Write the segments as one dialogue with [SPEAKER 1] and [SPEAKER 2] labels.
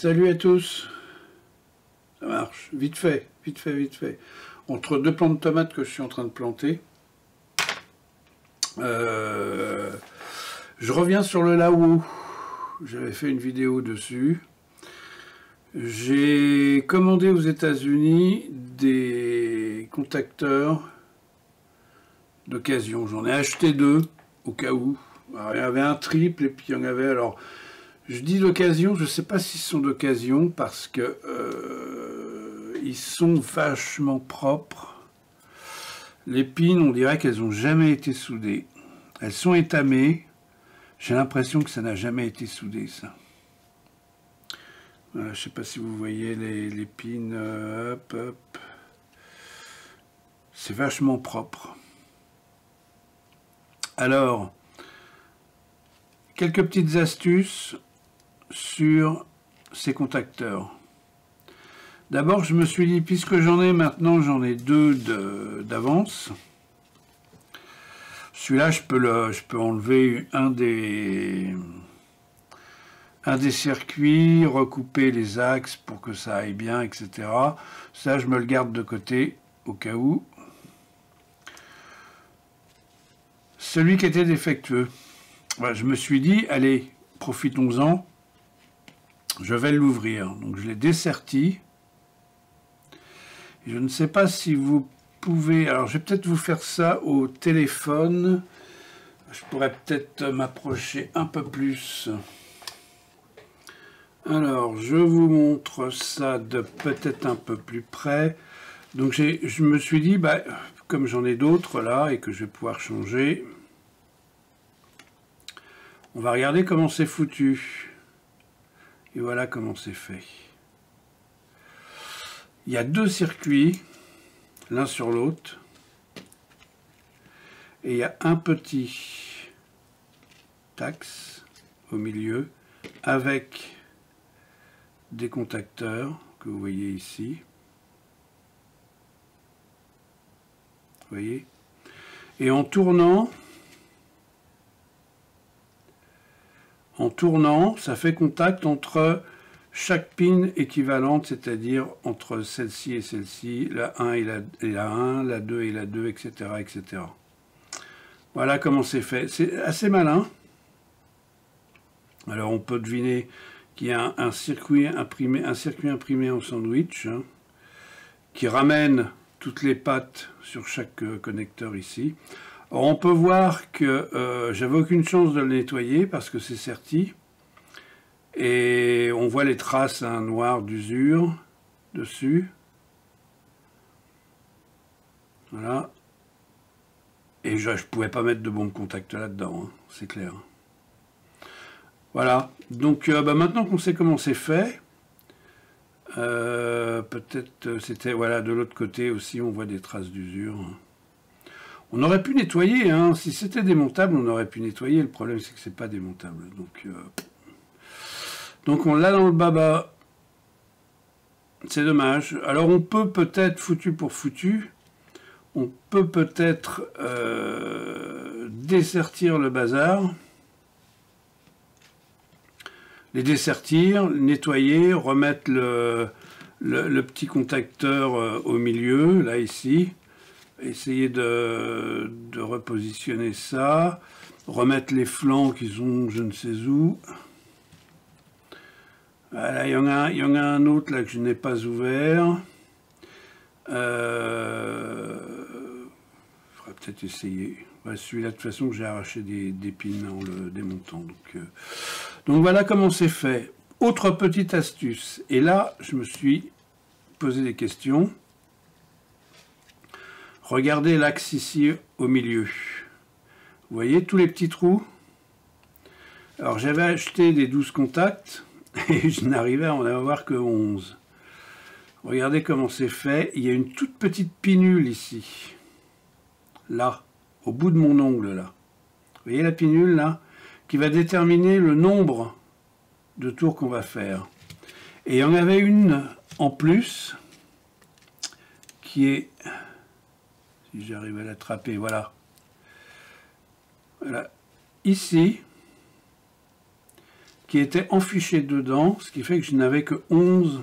[SPEAKER 1] Salut à tous. Ça marche, vite fait, vite fait, vite fait. Entre deux plants de tomates que je suis en train de planter, je reviens sur le Laowa. J'avais fait une vidéo dessus. J'ai commandé aux États-Unis des contacteurs d'occasion. J'en ai acheté deux au cas où. Alors, il y avait un triple et puis il y en avait. Alors, je dis d'occasion, je ne sais pas s'ils sont d'occasion parce que ils sont vachement propres. Les pines, on dirait qu'elles n'ont jamais été soudées. Elles sont étamées. J'ai l'impression que ça n'a jamais été soudé, ça. Voilà, je ne sais pas si vous voyez les pines. Hop, hop. C'est vachement propre. Alors, quelques petites astuces sur ces contacteurs. D'abord, je me suis dit, puisque j'en ai maintenant, j'en ai deux d'avance. Celui-là, je peux enlever un des circuits, recouper les axes pour que ça aille bien, etc. Ça, je me le garde de côté, au cas où. Celui qui était défectueux. Voilà, je me suis dit, allez, profitons-en. Je vais l'ouvrir. Donc, je l'ai desserti. Je ne sais pas si vous pouvez... Alors, je vais peut-être vous faire ça au téléphone. Je pourrais peut-être m'approcher un peu plus. Alors, je vous montre ça de peut-être un peu plus près. Donc, je me suis dit, bah, comme j'en ai d'autres là et que je vais pouvoir changer, on va regarder comment c'est foutu. Et voilà comment c'est fait. Il y a deux circuits, l'un sur l'autre. Et il y a un petit axe au milieu avec des contacteurs que vous voyez ici. Vous voyez? Et en tournant, ça fait contact entre chaque pin équivalente, c'est-à-dire entre celle-ci et celle-ci, la 1 et la 1, la 2 et la 2, etc., etc. Voilà comment c'est fait. C'est assez malin. Alors on peut deviner qu'il y a un circuit imprimé en sandwich, hein, qui ramène toutes les pattes sur chaque connecteur ici. Alors on peut voir que j'avais aucune chance de le nettoyer parce que c'est serti. Et on voit les traces noires d'usure dessus. Voilà. Et je ne pouvais pas mettre de bombe contact là-dedans, hein, c'est clair. Voilà. Donc bah, maintenant qu'on sait comment c'est fait, peut-être c'était voilà de l'autre côté aussi, on voit des traces d'usure. On aurait pu nettoyer, hein. Si c'était démontable, on aurait pu nettoyer. Le problème, c'est que c'est pas démontable. Donc on l'a dans le baba. C'est dommage. Alors on peut peut-être, foutu pour foutu, on peut peut-être dessertir le bazar. Les dessertir, nettoyer, remettre le petit contacteur au milieu, là ici. Essayer de repositionner ça. Remettre les flancs qui sont je ne sais où. Voilà, il y en a un autre là que je n'ai pas ouvert. Il faudrait peut-être essayer. Ouais, celui-là, de toute façon, j'ai arraché des pins en le démontant. Donc voilà comment c'est fait. Autre petite astuce. Et là, je me suis posé des questions. Regardez l'axe ici au milieu. Vous voyez tous les petits trous? Alors j'avais acheté des 12 contacts et je n'arrivais à en avoir que 11. Regardez comment c'est fait. Il y a une toute petite pinule ici. Là, au bout de mon ongle là. Vous voyez la pinule là? Qui va déterminer le nombre de tours qu'on va faire. Et il y en avait une en plus qui est... Si j'arrive à l'attraper, voilà. Voilà. Ici, qui étaient enfichés dedans, ce qui fait que je n'avais que 11.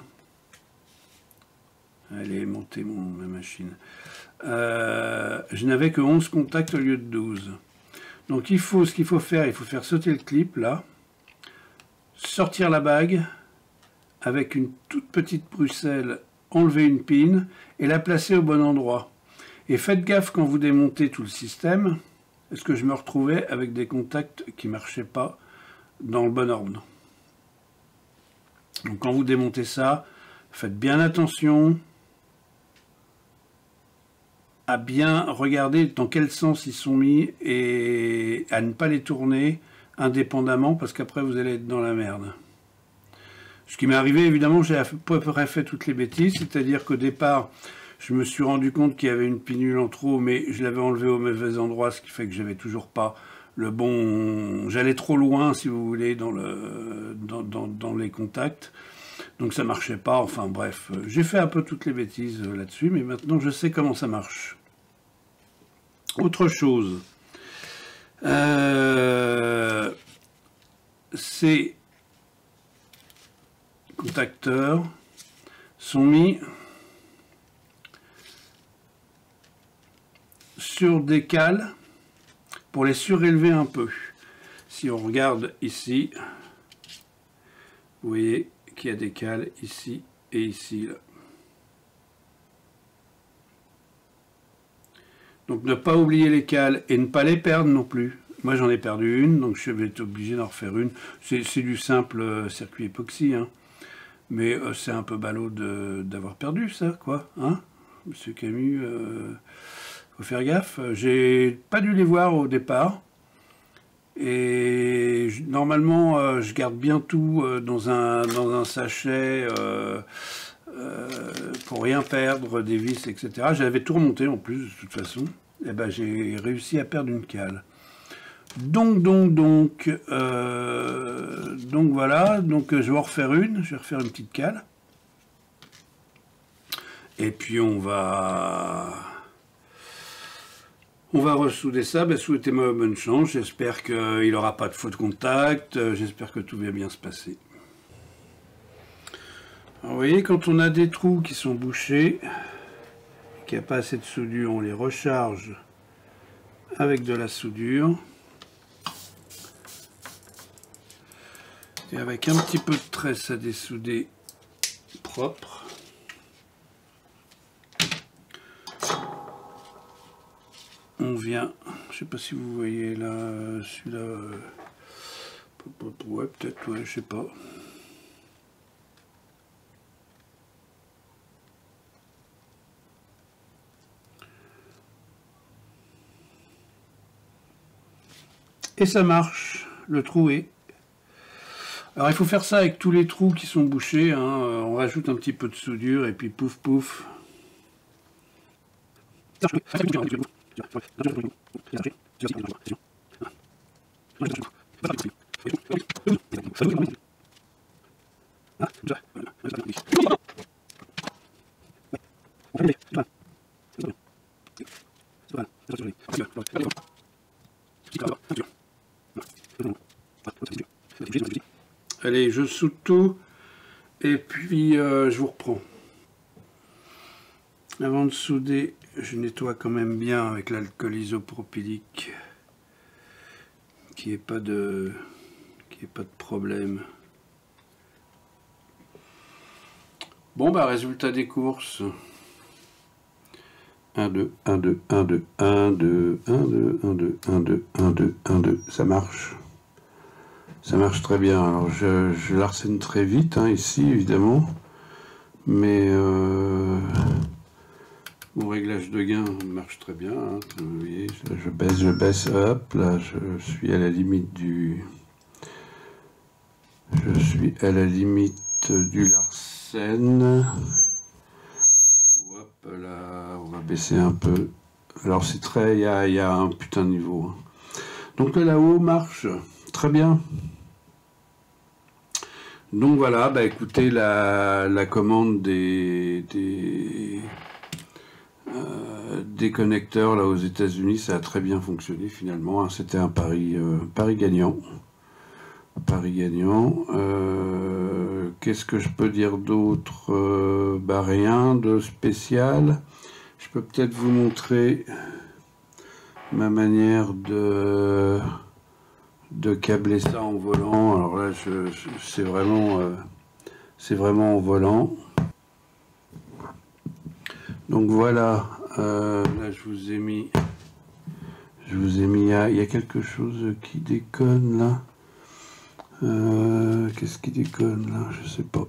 [SPEAKER 1] Allez, montez ma machine. Je n'avais que 11 contacts au lieu de 12. Donc ce qu'il faut faire, il faut faire sauter le clip là, sortir la bague avec une toute petite bruxelle, enlever une pin et la placer au bon endroit. Et faites gaffe quand vous démontez tout le système, parce que je me retrouvais avec des contacts qui ne marchaient pas dans le bon ordre. Donc quand vous démontez ça, faites bien attention à bien regarder dans quel sens ils sont mis et à ne pas les tourner indépendamment parce qu'après vous allez être dans la merde. Ce qui m'est arrivé, évidemment, j'ai à peu près fait toutes les bêtises, c'est-à-dire qu'au départ, je me suis rendu compte qu'il y avait une pinule en trop, mais je l'avais enlevée au mauvais endroit, ce qui fait que j'avais toujours pas le bon... J'allais trop loin, si vous voulez, dans les contacts. Donc ça marchait pas, enfin bref. J'ai fait un peu toutes les bêtises là-dessus, mais maintenant je sais comment ça marche. Autre chose. Ces contacteurs sont mis sur des cales pour les surélever un peu. Si on regarde ici, vous voyez qu'il y a des cales ici et ici. Là. Donc ne pas oublier les cales et ne pas les perdre non plus. Moi j'en ai perdu une, donc je vais être obligé d'en refaire une. C'est du simple circuit époxy, hein. Mais c'est un peu ballot d'avoir perdu ça, quoi. Hein, Monsieur Camus, faut faire gaffe. J'ai pas dû les voir au départ. Et normalement, je garde bien tout dans un sachet pour rien perdre, des vis, etc. J'avais tout remonté en plus, de toute façon. Et ben, j'ai réussi à perdre une cale. Donc voilà. Donc je vais en refaire une. Je vais refaire une petite cale. Et puis on va ressouder ça. Ben, souhaitez-moi bonne chance. J'espère qu'il n'aura pas de faux de contact. J'espère que tout va bien se passer. Alors, vous voyez, quand on a des trous qui sont bouchés, qu'il n'y a pas assez de soudure, on les recharge avec de la soudure. Et avec un petit peu de tresse à dessouder propre. On vient, je sais pas si vous voyez là, celui-là, ouais peut-être, ouais, je sais pas. Et ça marche, le trou est. Alors il faut faire ça avec tous les trous qui sont bouchés, hein. On rajoute un petit peu de soudure et puis pouf pouf. Allez, je soude tout et puis je vous reprends. Avant de souder, je nettoie quand même bien avec l'alcool isopropylique, qu'il n'y ait pas de problème. Bon bah résultat des courses. 1, 2, 1, 2, 1, 2, 1, 2, 1, 2, 1, 2, 1, 2, 1, 2, 1, 2, ça marche. Ça marche très bien. Alors je l'arsène très vite, hein, ici évidemment, mais mon réglage de gain marche très bien. Hein. Vous voyez, je baisse, hop, là je suis à la limite du... Je suis à la limite du Larsen. Hop là, on va baisser un peu. Alors c'est très... Il y a un putain de niveau. Hein. Donc là-haut marche très bien. Donc voilà, bah écoutez, la commande des connecteurs là aux États-Unis, ça a très bien fonctionné finalement. Hein. C'était un pari gagnant. Paris gagnant. Qu'est-ce que je peux dire d'autre? Bah rien de spécial. Je peux peut-être vous montrer ma manière de câbler ça en volant. Alors là, c'est vraiment en volant. Donc voilà, là je vous ai mis, il y a quelque chose qui déconne là. Qu'est-ce qui déconne là? Je sais pas.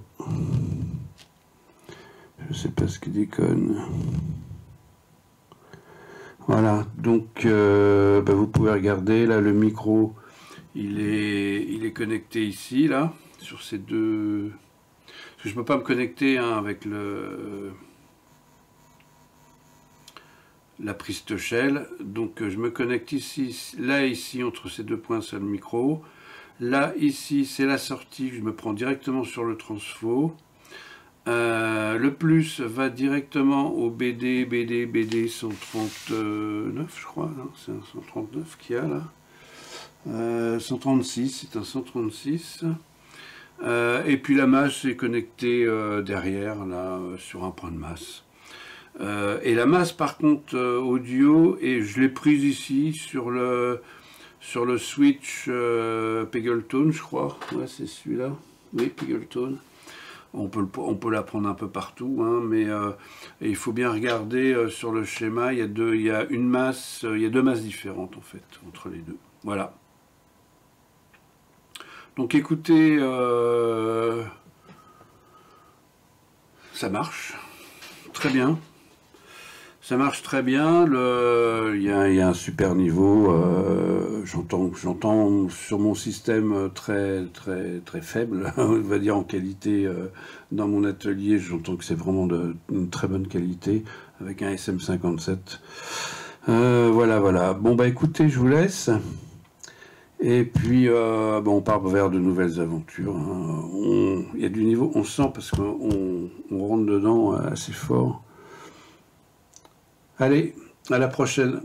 [SPEAKER 1] Je sais pas ce qui déconne. Voilà, donc bah, vous pouvez regarder là, le micro, il est connecté ici là, sur ces deux. Parce que je peux pas me connecter hein, avec la prise Shell, donc je me connecte ici, là ici entre ces deux points c'est le micro, là ici c'est la sortie, je me prends directement sur le transfo, le plus va directement au BD 139 je crois, c'est un 139 qu'il y a là, 136, c'est un 136, et puis la masse est connectée derrière là sur un point de masse. Et la masse par contre audio, et je l'ai prise ici sur le switch Peggle-Tone je crois, ouais c'est celui-là, oui Peggle-Tone, on peut la prendre un peu partout, hein, mais il faut bien regarder sur le schéma, il y a deux masses différentes en fait entre les deux, voilà. Donc écoutez, ça marche très bien. Ça marche très bien, il y a un super niveau, j'entends sur mon système très faible, on va dire en qualité, dans mon atelier, j'entends que c'est vraiment une très bonne qualité, avec un SM57. Voilà. Bon bah écoutez, je vous laisse, et puis bon, on part vers de nouvelles aventures, hein. Il y a du niveau, on sent parce qu'on rentre dedans assez fort. Allez, à la prochaine.